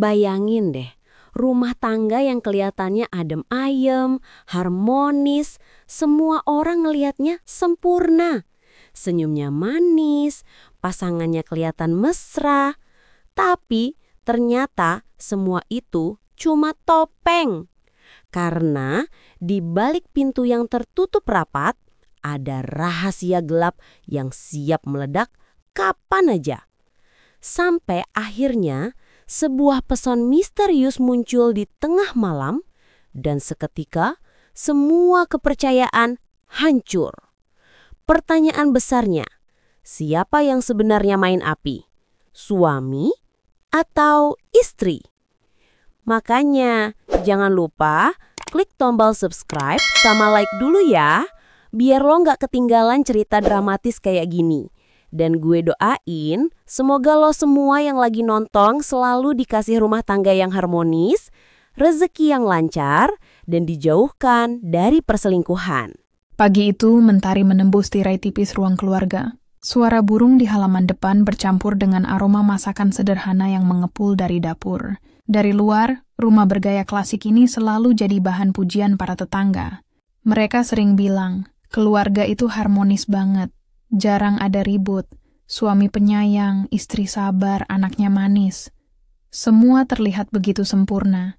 Bayangin deh, rumah tangga yang kelihatannya adem ayem, harmonis, semua orang ngelihatnya sempurna. Senyumnya manis, pasangannya kelihatan mesra. Tapi ternyata semua itu cuma topeng. Karena di balik pintu yang tertutup rapat, ada rahasia gelap yang siap meledak kapan aja. Sampai akhirnya sebuah pesan misterius muncul di tengah malam dan seketika semua kepercayaan hancur. Pertanyaan besarnya, siapa yang sebenarnya main api? Suami atau istri? Makanya jangan lupa klik tombol subscribe sama like dulu ya, biar lo nggak ketinggalan cerita dramatis kayak gini. Dan gue doain semoga lo semua yang lagi nonton selalu dikasih rumah tangga yang harmonis, rezeki yang lancar, dan dijauhkan dari perselingkuhan. Pagi itu, mentari menembus tirai tipis ruang keluarga. Suara burung di halaman depan bercampur dengan aroma masakan sederhana yang mengepul dari dapur. Dari luar, rumah bergaya klasik ini selalu jadi bahan pujian para tetangga. Mereka sering bilang, keluarga itu harmonis banget. Jarang ada ribut, suami penyayang, istri sabar, anaknya manis. Semua terlihat begitu sempurna.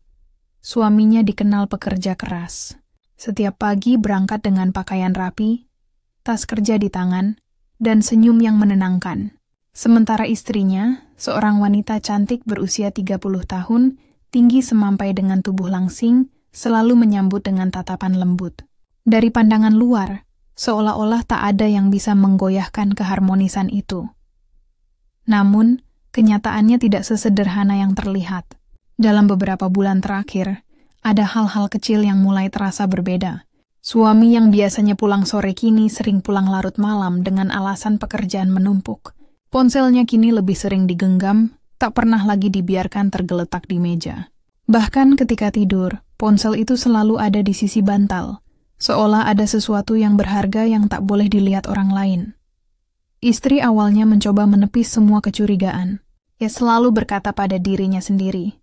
Suaminya dikenal pekerja keras. Setiap pagi berangkat dengan pakaian rapi, tas kerja di tangan, dan senyum yang menenangkan. Sementara istrinya, seorang wanita cantik berusia 30 tahun, tinggi semampai dengan tubuh langsing, selalu menyambut dengan tatapan lembut. Dari pandangan luar, seolah-olah tak ada yang bisa menggoyahkan keharmonisan itu. Namun, kenyataannya tidak sesederhana yang terlihat. Dalam beberapa bulan terakhir, ada hal-hal kecil yang mulai terasa berbeda. Suami yang biasanya pulang sore kini sering pulang larut malam dengan alasan pekerjaan menumpuk. Ponselnya kini lebih sering digenggam, tak pernah lagi dibiarkan tergeletak di meja. Bahkan ketika tidur, ponsel itu selalu ada di sisi bantal. Seolah ada sesuatu yang berharga yang tak boleh dilihat orang lain. Istri awalnya mencoba menepis semua kecurigaan. Ia selalu berkata pada dirinya sendiri,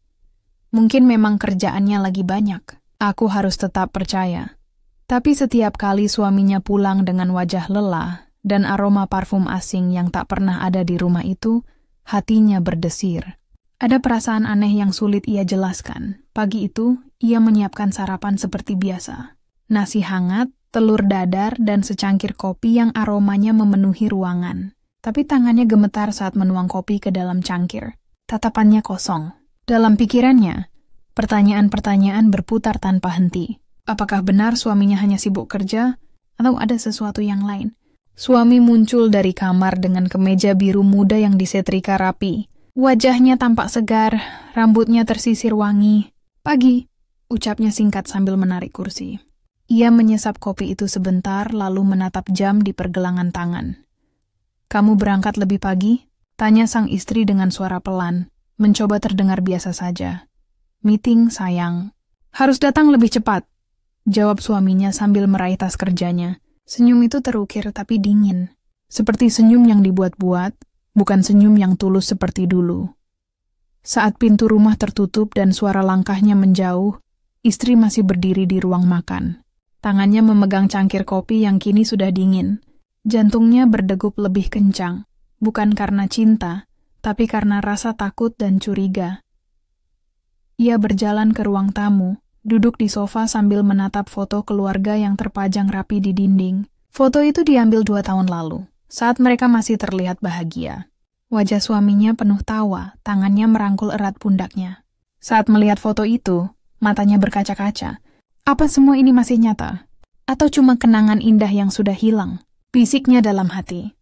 mungkin memang kerjaannya lagi banyak. Aku harus tetap percaya. Tapi setiap kali suaminya pulang dengan wajah lelah dan aroma parfum asing yang tak pernah ada di rumah itu, hatinya berdesir. Ada perasaan aneh yang sulit ia jelaskan. Pagi itu, ia menyiapkan sarapan seperti biasa. Nasi hangat, telur dadar, dan secangkir kopi yang aromanya memenuhi ruangan. Tapi tangannya gemetar saat menuang kopi ke dalam cangkir. Tatapannya kosong. Dalam pikirannya, pertanyaan-pertanyaan berputar tanpa henti. Apakah benar suaminya hanya sibuk kerja, atau ada sesuatu yang lain? Suami muncul dari kamar dengan kemeja biru muda yang disetrika rapi. Wajahnya tampak segar, rambutnya tersisir wangi. Pagi, ucapnya singkat sambil menarik kursi. Ia menyesap kopi itu sebentar, lalu menatap jam di pergelangan tangan. Kamu berangkat lebih pagi? Tanya sang istri dengan suara pelan, mencoba terdengar biasa saja. Meeting, sayang. Harus datang lebih cepat, jawab suaminya sambil meraih tas kerjanya. Senyum itu terukir tapi dingin. Seperti senyum yang dibuat-buat, bukan senyum yang tulus seperti dulu. Saat pintu rumah tertutup dan suara langkahnya menjauh, istri masih berdiri di ruang makan. Tangannya memegang cangkir kopi yang kini sudah dingin. Jantungnya berdegup lebih kencang, bukan karena cinta, tapi karena rasa takut dan curiga. Ia berjalan ke ruang tamu, duduk di sofa sambil menatap foto keluarga yang terpajang rapi di dinding. Foto itu diambil 2 tahun lalu, saat mereka masih terlihat bahagia. Wajah suaminya penuh tawa, tangannya merangkul erat pundaknya. Saat melihat foto itu, matanya berkaca-kaca. Apa semua ini masih nyata? Atau cuma kenangan indah yang sudah hilang? Bisiknya dalam hati.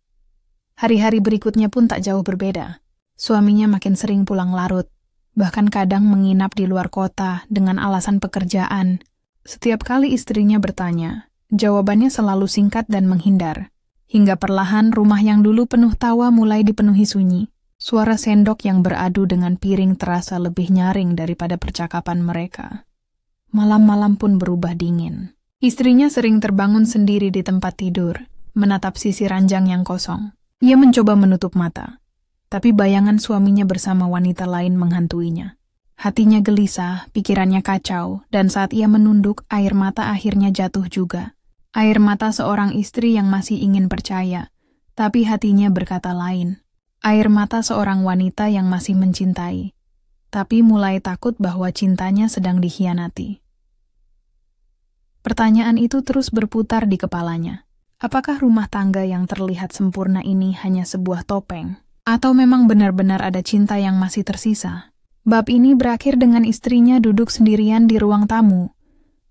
Hari-hari berikutnya pun tak jauh berbeda. Suaminya makin sering pulang larut, bahkan kadang menginap di luar kota dengan alasan pekerjaan. Setiap kali istrinya bertanya, jawabannya selalu singkat dan menghindar. Hingga perlahan rumah yang dulu penuh tawa mulai dipenuhi sunyi. Suara sendok yang beradu dengan piring terasa lebih nyaring daripada percakapan mereka. Malam-malam pun berubah dingin. Istrinya sering terbangun sendiri di tempat tidur, menatap sisi ranjang yang kosong. Ia mencoba menutup mata, tapi bayangan suaminya bersama wanita lain menghantuinya. Hatinya gelisah, pikirannya kacau, dan saat ia menunduk, air mata akhirnya jatuh juga. Air mata seorang istri yang masih ingin percaya, tapi hatinya berkata lain. Air mata seorang wanita yang masih mencintai, tapi mulai takut bahwa cintanya sedang dikhianati. Pertanyaan itu terus berputar di kepalanya. Apakah rumah tangga yang terlihat sempurna ini hanya sebuah topeng? Atau memang benar-benar ada cinta yang masih tersisa? Bab ini berakhir dengan istrinya duduk sendirian di ruang tamu.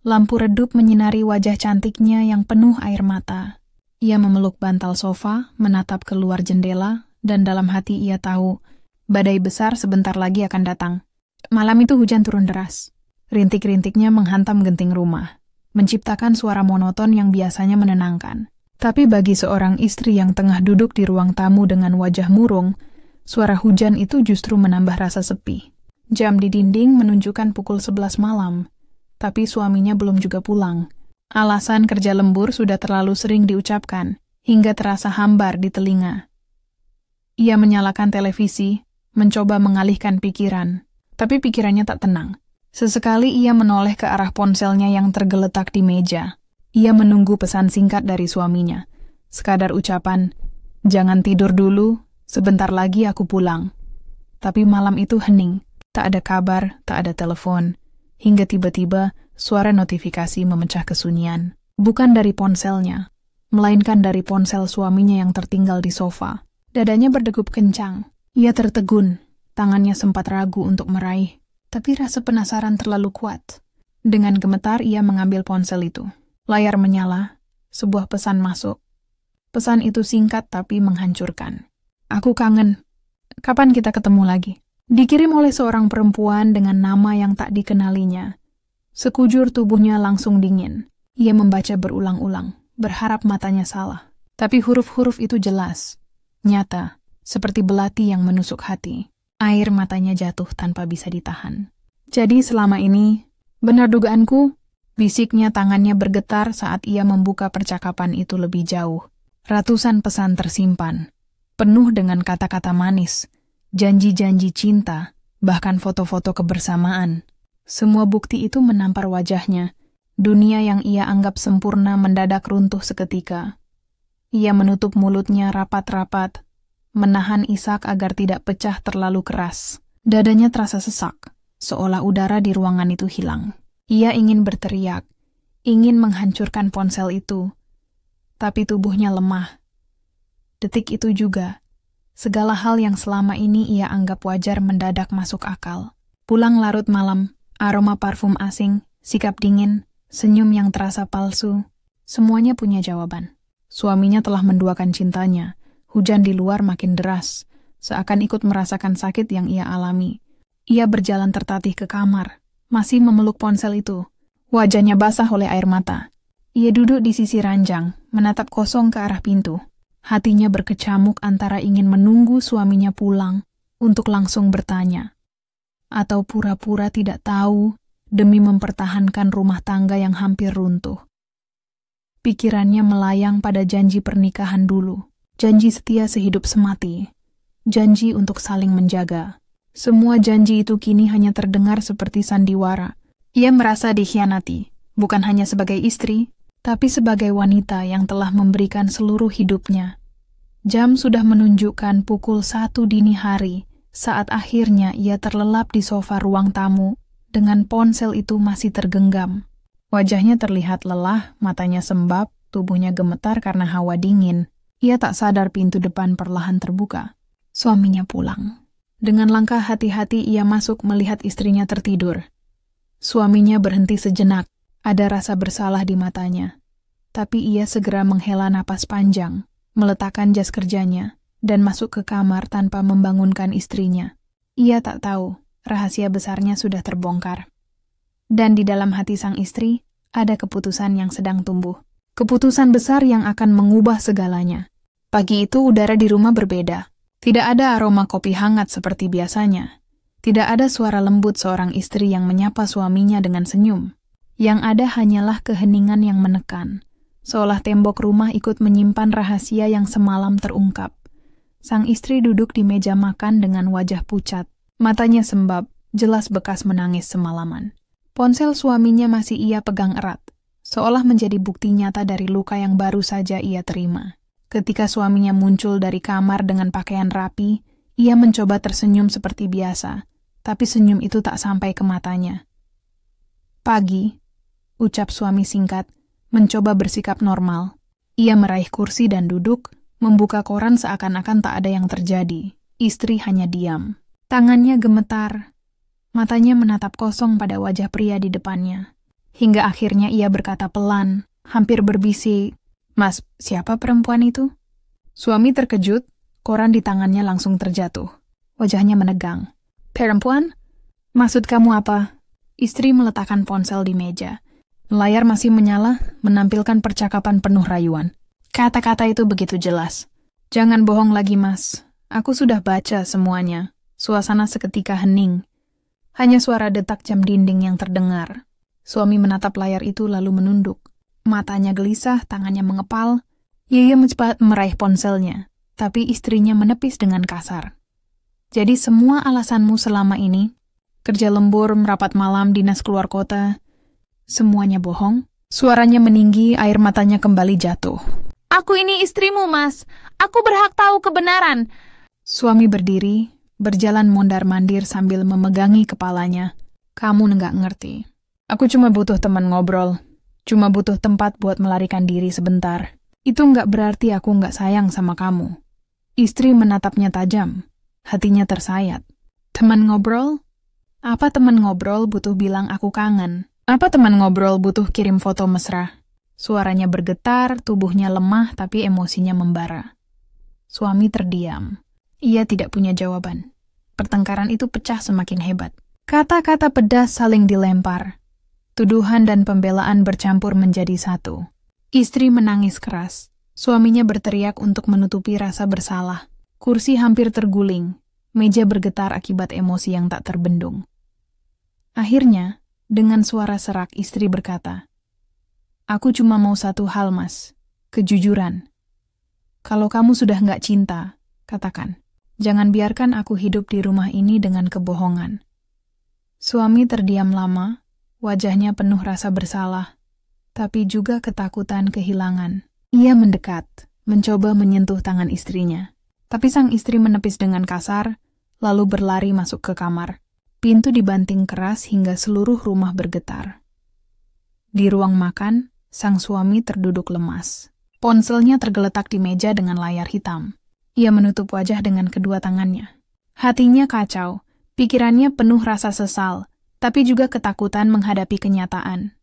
Lampu redup menyinari wajah cantiknya yang penuh air mata. Ia memeluk bantal sofa, menatap keluar jendela, dan dalam hati ia tahu, badai besar sebentar lagi akan datang. Malam itu hujan turun deras. Rintik-rintiknya menghantam genting rumah, menciptakan suara monoton yang biasanya menenangkan. Tapi bagi seorang istri yang tengah duduk di ruang tamu dengan wajah murung, suara hujan itu justru menambah rasa sepi. Jam di dinding menunjukkan pukul 11 malam, tapi suaminya belum juga pulang. Alasan kerja lembur sudah terlalu sering diucapkan, hingga terasa hambar di telinga. Ia menyalakan televisi, mencoba mengalihkan pikiran, tapi pikirannya tak tenang. Sesekali ia menoleh ke arah ponselnya yang tergeletak di meja. Ia menunggu pesan singkat dari suaminya. Sekadar ucapan, "Jangan tidur dulu, sebentar lagi aku pulang." Tapi malam itu hening. Tak ada kabar, tak ada telepon. Hingga tiba-tiba suara notifikasi memecah kesunyian. Bukan dari ponselnya, melainkan dari ponsel suaminya yang tertinggal di sofa. Dadanya berdegup kencang. Ia tertegun, tangannya sempat ragu untuk meraih. Tapi rasa penasaran terlalu kuat. Dengan gemetar ia mengambil ponsel itu. Layar menyala, sebuah pesan masuk. Pesan itu singkat tapi menghancurkan. "Aku kangen. Kapan kita ketemu lagi?" Dikirim oleh seorang perempuan dengan nama yang tak dikenalinya. Sekujur tubuhnya langsung dingin. Ia membaca berulang-ulang, berharap matanya salah. Tapi huruf-huruf itu jelas, nyata, seperti belati yang menusuk hati. Air matanya jatuh tanpa bisa ditahan. "Jadi selama ini, benar dugaanku?" Bisiknya, tangannya bergetar saat ia membuka percakapan itu lebih jauh. Ratusan pesan tersimpan, penuh dengan kata-kata manis, janji-janji cinta, bahkan foto-foto kebersamaan. Semua bukti itu menampar wajahnya. Dunia yang ia anggap sempurna mendadak runtuh seketika. Ia menutup mulutnya rapat-rapat, menahan isak agar tidak pecah terlalu keras. Dadanya terasa sesak, seolah udara di ruangan itu hilang. Ia ingin berteriak, ingin menghancurkan ponsel itu, tapi tubuhnya lemah. Detik itu juga, segala hal yang selama ini ia anggap wajar mendadak masuk akal. Pulang larut malam, aroma parfum asing, sikap dingin, senyum yang terasa palsu, semuanya punya jawaban. Suaminya telah menduakan cintanya. Hujan di luar makin deras, seakan ikut merasakan sakit yang ia alami. Ia berjalan tertatih ke kamar, masih memeluk ponsel itu. Wajahnya basah oleh air mata. Ia duduk di sisi ranjang, menatap kosong ke arah pintu. Hatinya berkecamuk antara ingin menunggu suaminya pulang untuk langsung bertanya, atau pura-pura tidak tahu demi mempertahankan rumah tangga yang hampir runtuh. Pikirannya melayang pada janji pernikahan dulu. Janji setia sehidup semati, janji untuk saling menjaga. Semua janji itu kini hanya terdengar seperti sandiwara. Ia merasa dikhianati, bukan hanya sebagai istri, tapi sebagai wanita yang telah memberikan seluruh hidupnya. Jam sudah menunjukkan pukul 1 dini hari, saat akhirnya ia terlelap di sofa ruang tamu, dengan ponsel itu masih tergenggam. Wajahnya terlihat lelah, matanya sembab, tubuhnya gemetar karena hawa dingin. Ia tak sadar pintu depan perlahan terbuka. Suaminya pulang. Dengan langkah hati-hati ia masuk melihat istrinya tertidur. Suaminya berhenti sejenak. Ada rasa bersalah di matanya. Tapi ia segera menghela napas panjang, meletakkan jas kerjanya, dan masuk ke kamar tanpa membangunkan istrinya. Ia tak tahu, rahasia besarnya sudah terbongkar. Dan di dalam hati sang istri, ada keputusan yang sedang tumbuh. Keputusan besar yang akan mengubah segalanya. Pagi itu udara di rumah berbeda. Tidak ada aroma kopi hangat seperti biasanya. Tidak ada suara lembut seorang istri yang menyapa suaminya dengan senyum. Yang ada hanyalah keheningan yang menekan. Seolah tembok rumah ikut menyimpan rahasia yang semalam terungkap. Sang istri duduk di meja makan dengan wajah pucat. Matanya sembab, jelas bekas menangis semalaman. Ponsel suaminya masih ia pegang erat, seolah menjadi bukti nyata dari luka yang baru saja ia terima. Ketika suaminya muncul dari kamar dengan pakaian rapi, ia mencoba tersenyum seperti biasa, tapi senyum itu tak sampai ke matanya. "Pagi," ucap suami singkat, mencoba bersikap normal. Ia meraih kursi dan duduk, membuka koran seakan-akan tak ada yang terjadi. Istri hanya diam. Tangannya gemetar, matanya menatap kosong pada wajah pria di depannya. Hingga akhirnya ia berkata pelan, hampir berbisik, "Mas, siapa perempuan itu?" Suami terkejut, koran di tangannya langsung terjatuh. Wajahnya menegang. "Perempuan? Maksud kamu apa?" Istri meletakkan ponsel di meja. Layar masih menyala, menampilkan percakapan penuh rayuan. "Kata-kata itu begitu jelas. Jangan bohong lagi, Mas. Aku sudah baca semuanya." Suasana seketika hening. Hanya suara detak jam dinding yang terdengar. Suami menatap layar itu lalu menunduk. Matanya gelisah, tangannya mengepal. Ia cepat meraih ponselnya, tapi istrinya menepis dengan kasar. "Jadi semua alasanmu selama ini, kerja lembur, merapat malam, dinas keluar kota, semuanya bohong?" Suaranya meninggi, air matanya kembali jatuh. "Aku ini istrimu, Mas. Aku berhak tahu kebenaran." Suami berdiri, berjalan mondar-mandir sambil memegangi kepalanya. "Kamu nggak ngerti. Aku cuma butuh teman ngobrol. Cuma butuh tempat buat melarikan diri sebentar. Itu nggak berarti aku nggak sayang sama kamu." Istri menatapnya tajam. Hatinya tersayat. "Teman ngobrol? Apa teman ngobrol butuh bilang aku kangen? Apa teman ngobrol butuh kirim foto mesra?" Suaranya bergetar, tubuhnya lemah tapi emosinya membara. Suami terdiam. Ia tidak punya jawaban. Pertengkaran itu pecah semakin hebat. Kata-kata pedas saling dilempar. Tuduhan dan pembelaan bercampur menjadi satu. Istri menangis keras. Suaminya berteriak untuk menutupi rasa bersalah. Kursi hampir terguling. Meja bergetar akibat emosi yang tak terbendung. Akhirnya, dengan suara serak istri berkata, "Aku cuma mau satu hal, Mas. Kejujuran. Kalau kamu sudah nggak cinta, katakan. Jangan biarkan aku hidup di rumah ini dengan kebohongan." Suami terdiam lama, wajahnya penuh rasa bersalah, tapi juga ketakutan kehilangan. Ia mendekat, mencoba menyentuh tangan istrinya. Tapi sang istri menepis dengan kasar, lalu berlari masuk ke kamar. Pintu dibanting keras hingga seluruh rumah bergetar. Di ruang makan, sang suami terduduk lemas. Ponselnya tergeletak di meja dengan layar hitam. Ia menutup wajah dengan kedua tangannya. Hatinya kacau, pikirannya penuh rasa sesal, tapi juga ketakutan menghadapi kenyataan.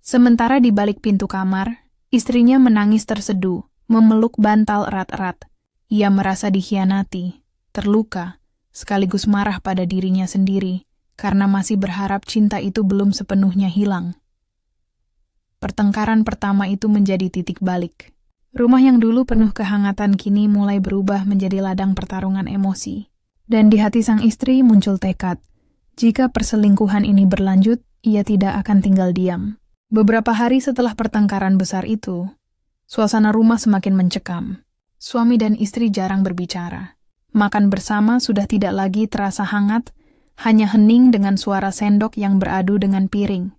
Sementara di balik pintu kamar, istrinya menangis terseduh, memeluk bantal erat-erat. Ia merasa dikhianati, terluka, sekaligus marah pada dirinya sendiri, karena masih berharap cinta itu belum sepenuhnya hilang. Pertengkaran pertama itu menjadi titik balik. Rumah yang dulu penuh kehangatan kini mulai berubah menjadi ladang pertarungan emosi. Dan di hati sang istri muncul tekad. Jika perselingkuhan ini berlanjut, ia tidak akan tinggal diam. Beberapa hari setelah pertengkaran besar itu, suasana rumah semakin mencekam. Suami dan istri jarang berbicara. Makan bersama sudah tidak lagi terasa hangat, hanya hening dengan suara sendok yang beradu dengan piring.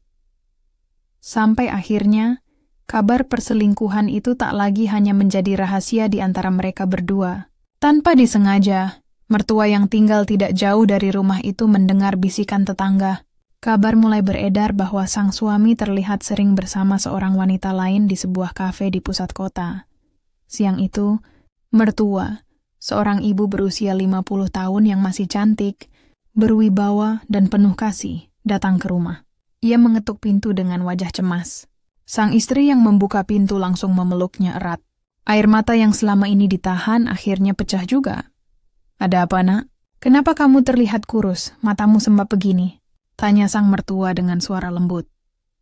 Sampai akhirnya, kabar perselingkuhan itu tak lagi hanya menjadi rahasia di antara mereka berdua. Tanpa disengaja, mertua yang tinggal tidak jauh dari rumah itu mendengar bisikan tetangga. Kabar mulai beredar bahwa sang suami terlihat sering bersama seorang wanita lain di sebuah kafe di pusat kota. Siang itu, mertua, seorang ibu berusia 50 tahun yang masih cantik, berwibawa dan penuh kasih, datang ke rumah. Ia mengetuk pintu dengan wajah cemas. Sang istri yang membuka pintu langsung memeluknya erat. Air mata yang selama ini ditahan akhirnya pecah juga. "Ada apa, Nak? Kenapa kamu terlihat kurus, matamu sembab begini?" tanya sang mertua dengan suara lembut.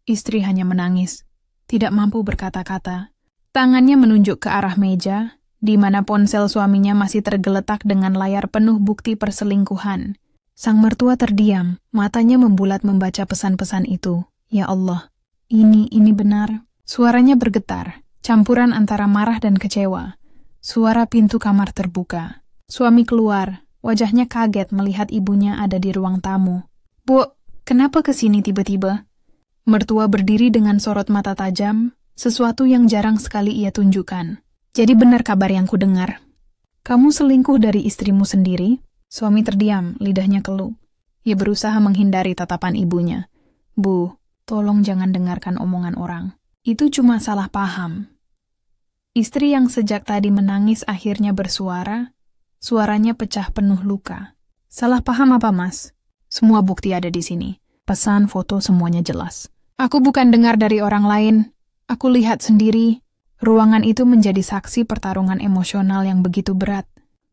Istri hanya menangis, tidak mampu berkata-kata. Tangannya menunjuk ke arah meja, di mana ponsel suaminya masih tergeletak dengan layar penuh bukti perselingkuhan. Sang mertua terdiam, matanya membulat membaca pesan-pesan itu. Ya Allah, ini benar. Suaranya bergetar, campuran antara marah dan kecewa. Suara pintu kamar terbuka. Suami keluar, wajahnya kaget melihat ibunya ada di ruang tamu. Bu, kenapa kesini tiba-tiba? Mertua berdiri dengan sorot mata tajam, sesuatu yang jarang sekali ia tunjukkan. Jadi benar kabar yang kudengar. Kamu selingkuh dari istrimu sendiri? Suami terdiam, lidahnya keluh. Ia berusaha menghindari tatapan ibunya. Bu, tolong jangan dengarkan omongan orang. Itu cuma salah paham. Istri yang sejak tadi menangis akhirnya bersuara. Suaranya pecah penuh luka. Salah paham apa, Mas? Semua bukti ada di sini. Pesan, foto, semuanya jelas. Aku bukan dengar dari orang lain. Aku lihat sendiri. Ruangan itu menjadi saksi pertarungan emosional yang begitu berat.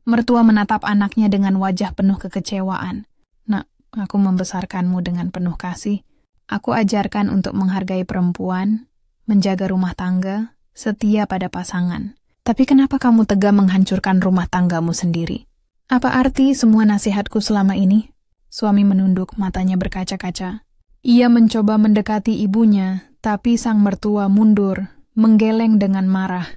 Mertua menatap anaknya dengan wajah penuh kekecewaan. Nak, aku membesarkanmu dengan penuh kasih. Aku ajarkan untuk menghargai perempuan, menjaga rumah tangga, setia pada pasangan. Tapi kenapa kamu tega menghancurkan rumah tanggamu sendiri? Apa arti semua nasihatku selama ini? Suami menunduk, matanya berkaca-kaca. Ia mencoba mendekati ibunya, tapi sang mertua mundur, menggeleng dengan marah.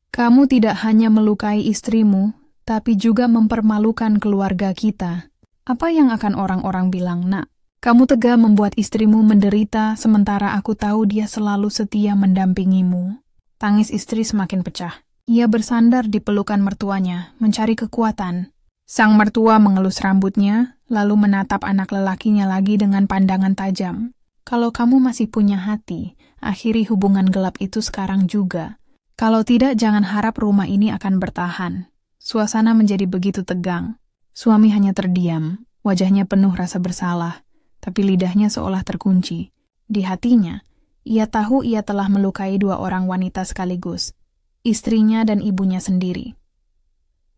Kamu tidak hanya melukai istrimu, tapi juga mempermalukan keluarga kita. Apa yang akan orang-orang bilang, Nak? Kamu tega membuat istrimu menderita, sementara aku tahu dia selalu setia mendampingimu. Tangis istri semakin pecah. Ia bersandar di pelukan mertuanya, mencari kekuatan. Sang mertua mengelus rambutnya, lalu menatap anak lelakinya lagi dengan pandangan tajam. Kalau kamu masih punya hati, akhiri hubungan gelap itu sekarang juga. Kalau tidak, jangan harap rumah ini akan bertahan. Suasana menjadi begitu tegang. Suami hanya terdiam, wajahnya penuh rasa bersalah, tapi lidahnya seolah terkunci. Di hatinya, ia tahu ia telah melukai dua orang wanita sekaligus, istrinya dan ibunya sendiri.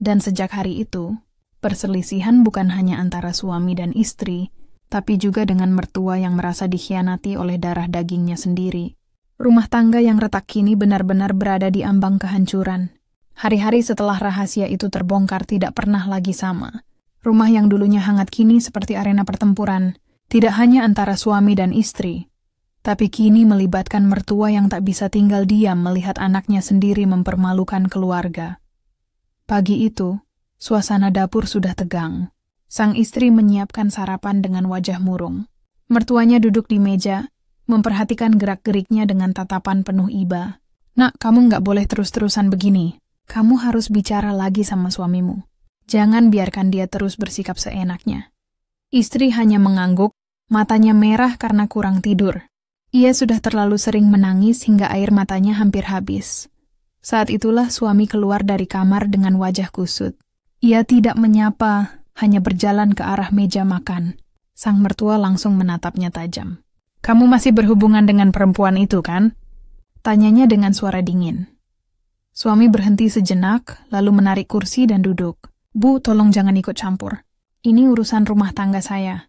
Dan sejak hari itu, perselisihan bukan hanya antara suami dan istri, tapi juga dengan mertua yang merasa dikhianati oleh darah dagingnya sendiri. Rumah tangga yang retak kini benar-benar berada di ambang kehancuran. Hari-hari setelah rahasia itu terbongkar tidak pernah lagi sama. Rumah yang dulunya hangat kini seperti arena pertempuran, tidak hanya antara suami dan istri, tapi kini melibatkan mertua yang tak bisa tinggal diam melihat anaknya sendiri mempermalukan keluarga. Pagi itu, suasana dapur sudah tegang. Sang istri menyiapkan sarapan dengan wajah murung. Mertuanya duduk di meja, memperhatikan gerak-geriknya dengan tatapan penuh iba. Nak, kamu nggak boleh terus-terusan begini. Kamu harus bicara lagi sama suamimu. Jangan biarkan dia terus bersikap seenaknya. Istri hanya mengangguk, matanya merah karena kurang tidur. Ia sudah terlalu sering menangis hingga air matanya hampir habis. Saat itulah suami keluar dari kamar dengan wajah kusut. Ia tidak menyapa, hanya berjalan ke arah meja makan. Sang mertua langsung menatapnya tajam. Kamu masih berhubungan dengan perempuan itu, kan? Tanyanya dengan suara dingin. Suami berhenti sejenak, lalu menarik kursi dan duduk. Bu, tolong jangan ikut campur. Ini urusan rumah tangga saya.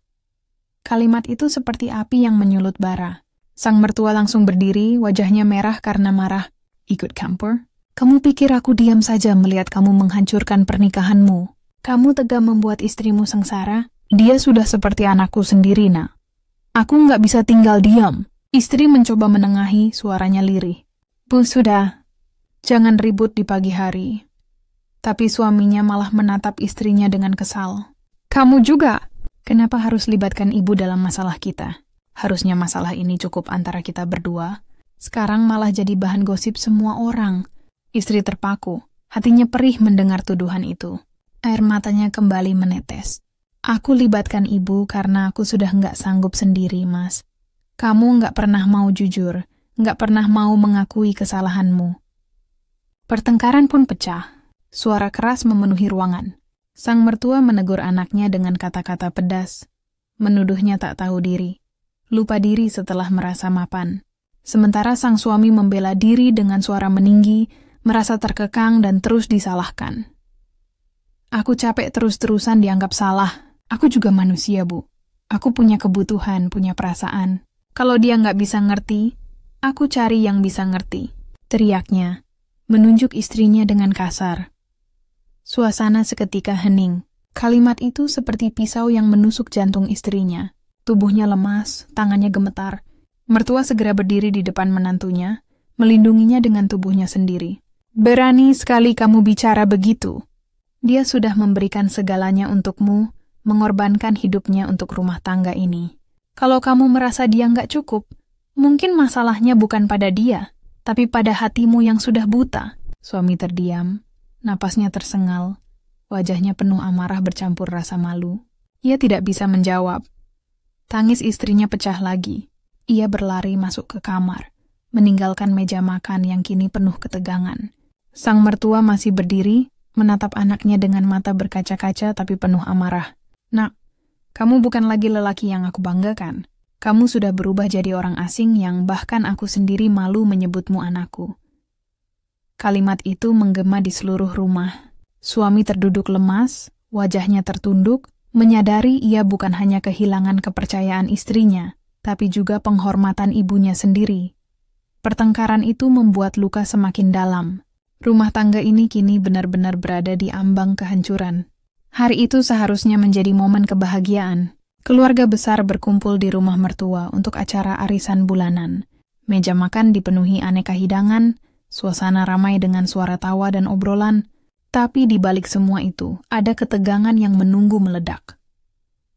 Kalimat itu seperti api yang menyulut bara. Sang mertua langsung berdiri, wajahnya merah karena marah. Ikut campur? Kamu pikir aku diam saja melihat kamu menghancurkan pernikahanmu? Kamu tega membuat istrimu sengsara? Dia sudah seperti anakku sendiri, Nak. Aku nggak bisa tinggal diam. Istri mencoba menengahi, suaranya lirih. Bu, sudah. Jangan ribut di pagi hari. Tapi suaminya malah menatap istrinya dengan kesal. Kamu juga? Kenapa harus libatkan ibu dalam masalah kita? Harusnya masalah ini cukup antara kita berdua. Sekarang malah jadi bahan gosip semua orang. Istri terpaku, hatinya perih mendengar tuduhan itu. Air matanya kembali menetes. Aku libatkan ibu karena aku sudah nggak sanggup sendiri, Mas. Kamu nggak pernah mau jujur, nggak pernah mau mengakui kesalahanmu. Pertengkaran pun pecah. Suara keras memenuhi ruangan. Sang mertua menegur anaknya dengan kata-kata pedas. Menuduhnya tak tahu diri. Lupa diri setelah merasa mapan. Sementara sang suami membela diri dengan suara meninggi, merasa terkekang dan terus disalahkan. Aku capek terus-terusan dianggap salah. Aku juga manusia, Bu. Aku punya kebutuhan, punya perasaan. Kalau dia nggak bisa ngerti, aku cari yang bisa ngerti. Teriaknya, menunjuk istrinya dengan kasar. Suasana seketika hening. Kalimat itu seperti pisau yang menusuk jantung istrinya. Tubuhnya lemas, tangannya gemetar. Mertua segera berdiri di depan menantunya, melindunginya dengan tubuhnya sendiri. Berani sekali kamu bicara begitu. Dia sudah memberikan segalanya untukmu, mengorbankan hidupnya untuk rumah tangga ini. Kalau kamu merasa dia nggak cukup, mungkin masalahnya bukan pada dia, tapi pada hatimu yang sudah buta. Suami terdiam, napasnya tersengal, wajahnya penuh amarah bercampur rasa malu. Ia tidak bisa menjawab. Tangis istrinya pecah lagi. Ia berlari masuk ke kamar, meninggalkan meja makan yang kini penuh ketegangan. Sang mertua masih berdiri, menatap anaknya dengan mata berkaca-kaca tapi penuh amarah. Nak, kamu bukan lagi lelaki yang aku banggakan. Kamu sudah berubah jadi orang asing yang bahkan aku sendiri malu menyebutmu anakku. Kalimat itu menggema di seluruh rumah. Suami terduduk lemas, wajahnya tertunduk, menyadari ia bukan hanya kehilangan kepercayaan istrinya, tapi juga penghormatan ibunya sendiri. Pertengkaran itu membuat luka semakin dalam. Rumah tangga ini kini benar-benar berada di ambang kehancuran. Hari itu seharusnya menjadi momen kebahagiaan. Keluarga besar berkumpul di rumah mertua untuk acara arisan bulanan. Meja makan dipenuhi aneka hidangan, suasana ramai dengan suara tawa dan obrolan, tapi di balik semua itu ada ketegangan yang menunggu meledak.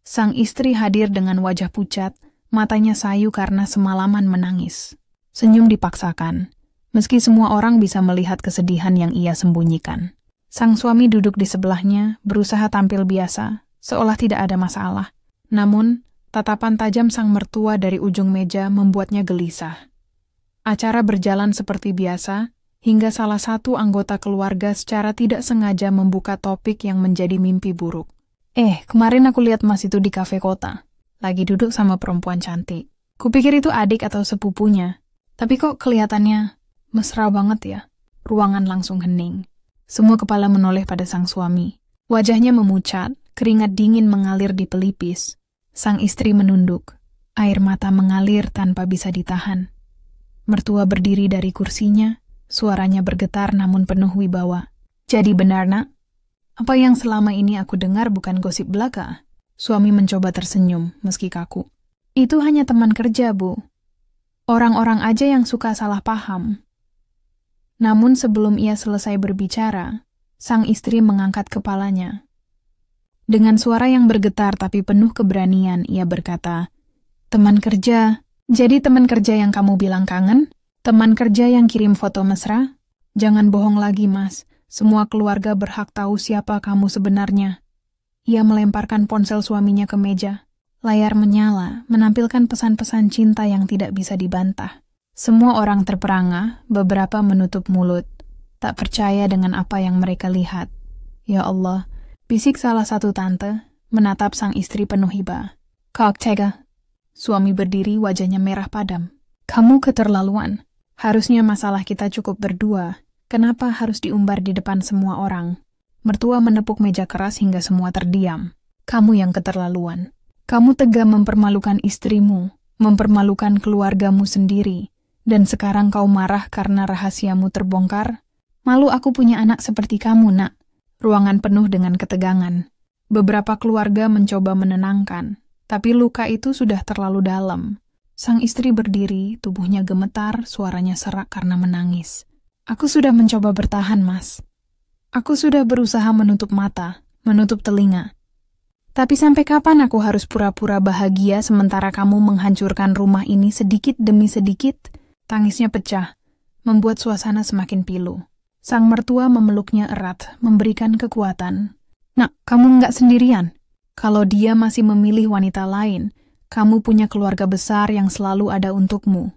Sang istri hadir dengan wajah pucat, matanya sayu karena semalaman menangis. Senyum dipaksakan, meski semua orang bisa melihat kesedihan yang ia sembunyikan. Sang suami duduk di sebelahnya, berusaha tampil biasa, seolah tidak ada masalah. Namun, tatapan tajam sang mertua dari ujung meja membuatnya gelisah. Acara berjalan seperti biasa, hingga salah satu anggota keluarga secara tidak sengaja membuka topik yang menjadi mimpi buruk. Kemarin aku lihat Mas itu di kafe kota. Lagi duduk sama perempuan cantik. Kupikir itu adik atau sepupunya. Tapi kok kelihatannya mesra banget ya. Ruangan langsung hening. Semua kepala menoleh pada sang suami. Wajahnya memucat, keringat dingin mengalir di pelipis. Sang istri menunduk. Air mata mengalir tanpa bisa ditahan. Mertua berdiri dari kursinya, suaranya bergetar namun penuh wibawa. Jadi benar, Nak? Apa yang selama ini aku dengar bukan gosip belaka? Suami mencoba tersenyum, meski kaku. Itu hanya teman kerja, Bu. Orang-orang aja yang suka salah paham. Namun sebelum ia selesai berbicara, sang istri mengangkat kepalanya. Dengan suara yang bergetar tapi penuh keberanian, ia berkata, "Teman kerja, jadi teman kerja yang kamu bilang kangen? Teman kerja yang kirim foto mesra? Jangan bohong lagi, Mas. Semua keluarga berhak tahu siapa kamu sebenarnya." Ia melemparkan ponsel suaminya ke meja. Layar menyala, menampilkan pesan-pesan cinta yang tidak bisa dibantah. Semua orang terperangah, beberapa menutup mulut. Tak percaya dengan apa yang mereka lihat. Ya Allah, bisik salah satu tante, menatap sang istri penuh hibah. "Kau tega." Suami berdiri, wajahnya merah padam. "Kamu keterlaluan. Harusnya masalah kita cukup berdua. Kenapa harus diumbar di depan semua orang?" Mertua menepuk meja keras hingga semua terdiam. "Kamu yang keterlaluan. Kamu tega mempermalukan istrimu, mempermalukan keluargamu sendiri. Dan sekarang kau marah karena rahasiamu terbongkar? Malu aku punya anak seperti kamu, Nak." Ruangan penuh dengan ketegangan. Beberapa keluarga mencoba menenangkan, tapi luka itu sudah terlalu dalam. Sang istri berdiri, tubuhnya gemetar, suaranya serak karena menangis. "Aku sudah mencoba bertahan, Mas. Aku sudah berusaha menutup mata, menutup telinga. Tapi sampai kapan aku harus pura-pura bahagia sementara kamu menghancurkan rumah ini sedikit demi sedikit?" Tangisnya pecah, membuat suasana semakin pilu. Sang mertua memeluknya erat, memberikan kekuatan. "Nak, kamu nggak sendirian. Kalau dia masih memilih wanita lain, kamu punya keluarga besar yang selalu ada untukmu."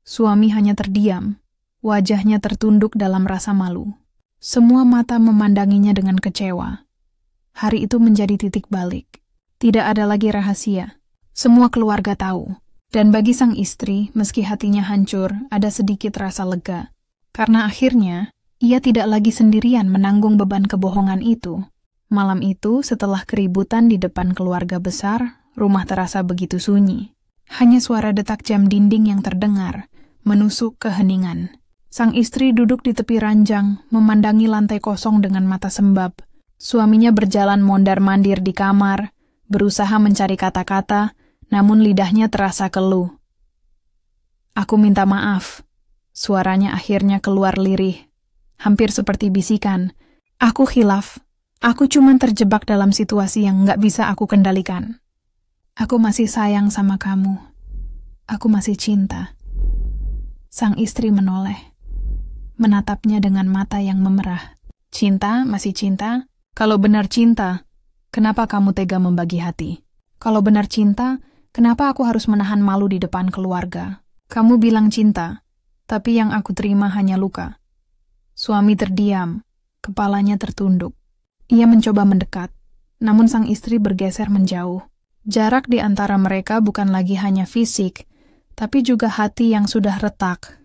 Suami hanya terdiam, wajahnya tertunduk dalam rasa malu. Semua mata memandanginya dengan kecewa. Hari itu menjadi titik balik. Tidak ada lagi rahasia. Semua keluarga tahu. Dan bagi sang istri, meski hatinya hancur, ada sedikit rasa lega. Karena akhirnya, ia tidak lagi sendirian menanggung beban kebohongan itu. Malam itu, setelah keributan di depan keluarga besar, rumah terasa begitu sunyi. Hanya suara detak jam dinding yang terdengar, menusuk keheningan. Sang istri duduk di tepi ranjang, memandangi lantai kosong dengan mata sembab. Suaminya berjalan mondar-mandir di kamar, berusaha mencari kata-kata, namun lidahnya terasa keluh. "Aku minta maaf." Suaranya akhirnya keluar lirih, hampir seperti bisikan. "Aku khilaf. Aku cuma terjebak dalam situasi yang nggak bisa aku kendalikan. Aku masih sayang sama kamu. Aku masih cinta. Sang istri menoleh, menatapnya dengan mata yang memerah. Cinta, masih cinta? Kalau benar cinta, kenapa kamu tega membagi hati? Kalau benar cinta, kenapa aku harus menahan malu di depan keluarga? Kamu bilang cinta, tapi yang aku terima hanya luka. Suami terdiam, kepalanya tertunduk. Ia mencoba mendekat, namun sang istri bergeser menjauh. Jarak di antara mereka bukan lagi hanya fisik, tapi juga hati yang sudah retak.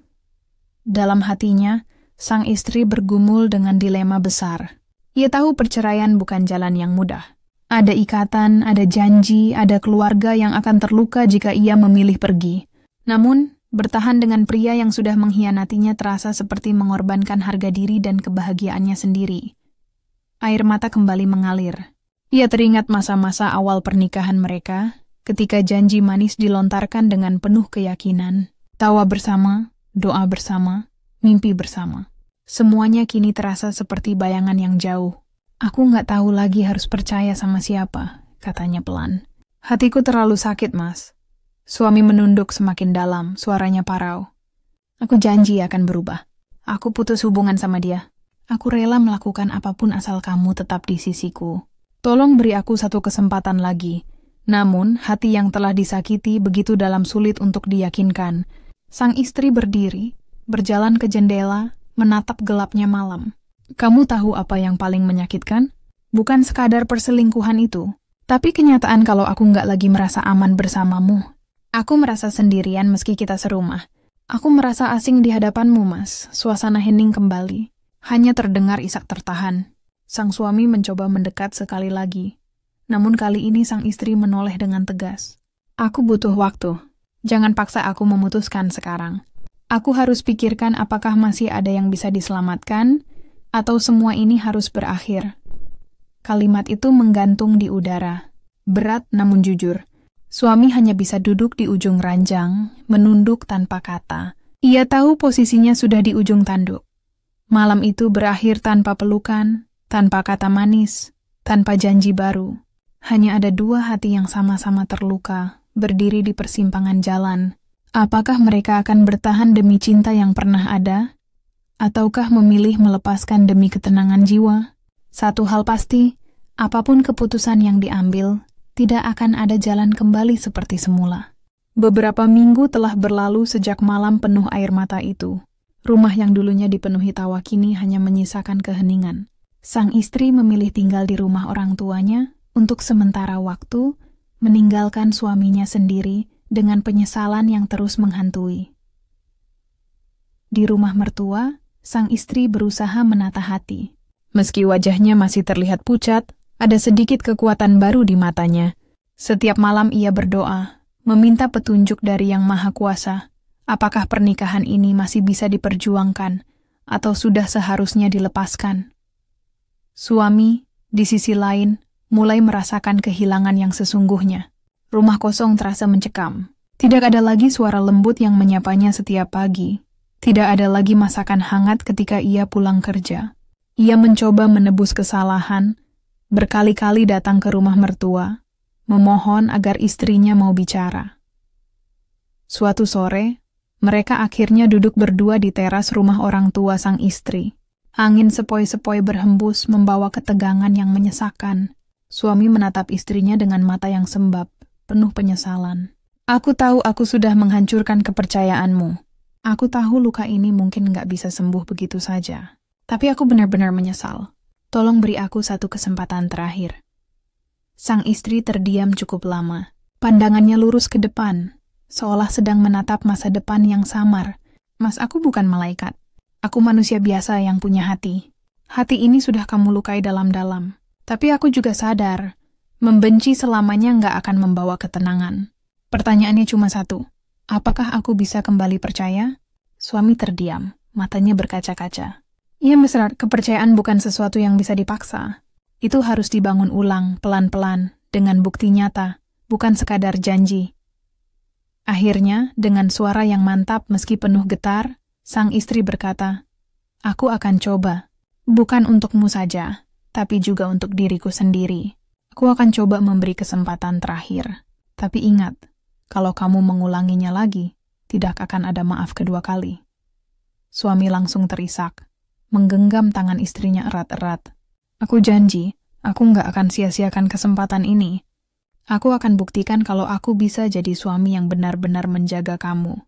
Dalam hatinya, sang istri bergumul dengan dilema besar. Ia tahu perceraian bukan jalan yang mudah. Ada ikatan, ada janji, ada keluarga yang akan terluka jika ia memilih pergi. Namun, bertahan dengan pria yang sudah mengkhianatinya terasa seperti mengorbankan harga diri dan kebahagiaannya sendiri. Air mata kembali mengalir. Ia teringat masa-masa awal pernikahan mereka, ketika janji manis dilontarkan dengan penuh keyakinan. Tawa bersama, doa bersama, mimpi bersama. Semuanya kini terasa seperti bayangan yang jauh. Aku nggak tahu lagi harus percaya sama siapa, katanya pelan. Hatiku terlalu sakit, Mas. Suami menunduk semakin dalam, suaranya parau. Aku janji akan berubah. Aku putus hubungan sama dia. Aku rela melakukan apapun asal kamu tetap di sisiku. Tolong beri aku satu kesempatan lagi. Namun, hati yang telah disakiti begitu dalam sulit untuk diyakinkan. Sang istri berdiri, berjalan ke jendela, menatap gelapnya malam. Kamu tahu apa yang paling menyakitkan? Bukan sekadar perselingkuhan itu, tapi kenyataan kalau aku nggak lagi merasa aman bersamamu. Aku merasa sendirian meski kita serumah. Aku merasa asing di hadapanmu, Mas. Suasana hening kembali. Hanya terdengar isak tertahan. Sang suami mencoba mendekat sekali lagi. Namun kali ini sang istri menoleh dengan tegas. Aku butuh waktu. Jangan paksa aku memutuskan sekarang. Aku harus pikirkan apakah masih ada yang bisa diselamatkan, atau semua ini harus berakhir. Kalimat itu menggantung di udara. Berat namun jujur. Suami hanya bisa duduk di ujung ranjang, menunduk tanpa kata. Ia tahu posisinya sudah di ujung tanduk. Malam itu berakhir tanpa pelukan, tanpa kata manis, tanpa janji baru. Hanya ada dua hati yang sama-sama terluka, berdiri di persimpangan jalan. Apakah mereka akan bertahan demi cinta yang pernah ada? Ataukah memilih melepaskan demi ketenangan jiwa? Satu hal pasti, apapun keputusan yang diambil, tidak akan ada jalan kembali seperti semula. Beberapa minggu telah berlalu sejak malam penuh air mata itu. Rumah yang dulunya dipenuhi tawa kini hanya menyisakan keheningan. Sang istri memilih tinggal di rumah orang tuanya untuk sementara waktu, meninggalkan suaminya sendiri dengan penyesalan yang terus menghantui. Di rumah mertua, sang istri berusaha menata hati. Meski wajahnya masih terlihat pucat, ada sedikit kekuatan baru di matanya. Setiap malam ia berdoa, meminta petunjuk dari Yang Maha Kuasa. Apakah pernikahan ini masih bisa diperjuangkan, atau sudah seharusnya dilepaskan? Suami, di sisi lain, mulai merasakan kehilangan yang sesungguhnya. Rumah kosong terasa mencekam. Tidak ada lagi suara lembut yang menyapanya setiap pagi. Tidak ada lagi masakan hangat ketika ia pulang kerja. Ia mencoba menebus kesalahan, berkali-kali datang ke rumah mertua, memohon agar istrinya mau bicara. Suatu sore, mereka akhirnya duduk berdua di teras rumah orang tua sang istri. Angin sepoi-sepoi berhembus membawa ketegangan yang menyesakkan. Suami menatap istrinya dengan mata yang sembab, penuh penyesalan. Aku tahu aku sudah menghancurkan kepercayaanmu. Aku tahu luka ini mungkin nggak bisa sembuh begitu saja. Tapi aku benar-benar menyesal. Tolong beri aku satu kesempatan terakhir. Sang istri terdiam cukup lama. Pandangannya lurus ke depan, seolah sedang menatap masa depan yang samar. Mas, aku bukan malaikat. Aku manusia biasa yang punya hati. Hati ini sudah kamu lukai dalam-dalam. Tapi aku juga sadar, membenci selamanya nggak akan membawa ketenangan. Pertanyaannya cuma satu. Apakah aku bisa kembali percaya? Suami terdiam, matanya berkaca-kaca. Iya, Mesra, kepercayaan bukan sesuatu yang bisa dipaksa. Itu harus dibangun ulang, pelan-pelan, dengan bukti nyata, bukan sekadar janji. Akhirnya, dengan suara yang mantap meski penuh getar, sang istri berkata, "Aku akan coba. Bukan untukmu saja, tapi juga untuk diriku sendiri. Aku akan coba memberi kesempatan terakhir. Tapi ingat, kalau kamu mengulanginya lagi, tidak akan ada maaf kedua kali. Suami langsung terisak, menggenggam tangan istrinya erat-erat. Aku janji, aku nggak akan sia-siakan kesempatan ini. Aku akan buktikan kalau aku bisa jadi suami yang benar-benar menjaga kamu.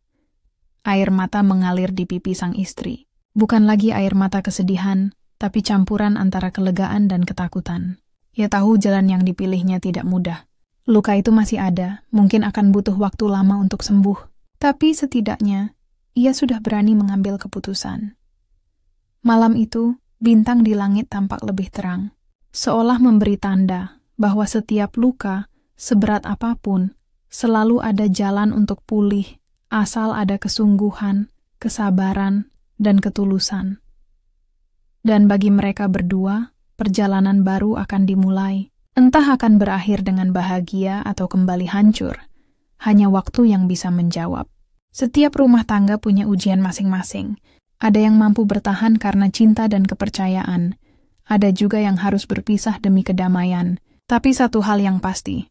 Air mata mengalir di pipi sang istri. Bukan lagi air mata kesedihan, tapi campuran antara kelegaan dan ketakutan. Ia tahu jalan yang dipilihnya tidak mudah. Luka itu masih ada, mungkin akan butuh waktu lama untuk sembuh. Tapi setidaknya, ia sudah berani mengambil keputusan. Malam itu, bintang di langit tampak lebih terang. Seolah memberi tanda bahwa setiap luka, seberat apapun, selalu ada jalan untuk pulih, asal ada kesungguhan, kesabaran, dan ketulusan. Dan bagi mereka berdua, perjalanan baru akan dimulai. Entah akan berakhir dengan bahagia atau kembali hancur. Hanya waktu yang bisa menjawab. Setiap rumah tangga punya ujian masing-masing. Ada yang mampu bertahan karena cinta dan kepercayaan. Ada juga yang harus berpisah demi kedamaian. Tapi satu hal yang pasti,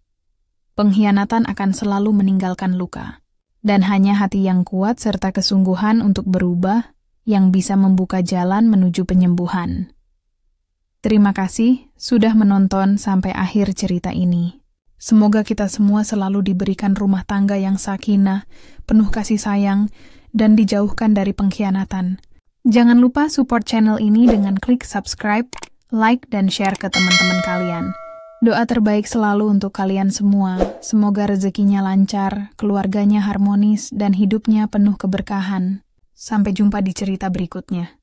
pengkhianatan akan selalu meninggalkan luka. Dan hanya hati yang kuat serta kesungguhan untuk berubah yang bisa membuka jalan menuju penyembuhan. Terima kasih sudah menonton sampai akhir cerita ini. Semoga kita semua selalu diberikan rumah tangga yang sakinah, penuh kasih sayang, dan dijauhkan dari pengkhianatan. Jangan lupa support channel ini dengan klik subscribe, like, dan share ke teman-teman kalian. Doa terbaik selalu untuk kalian semua. Semoga rezekinya lancar, keluarganya harmonis, dan hidupnya penuh keberkahan. Sampai jumpa di cerita berikutnya.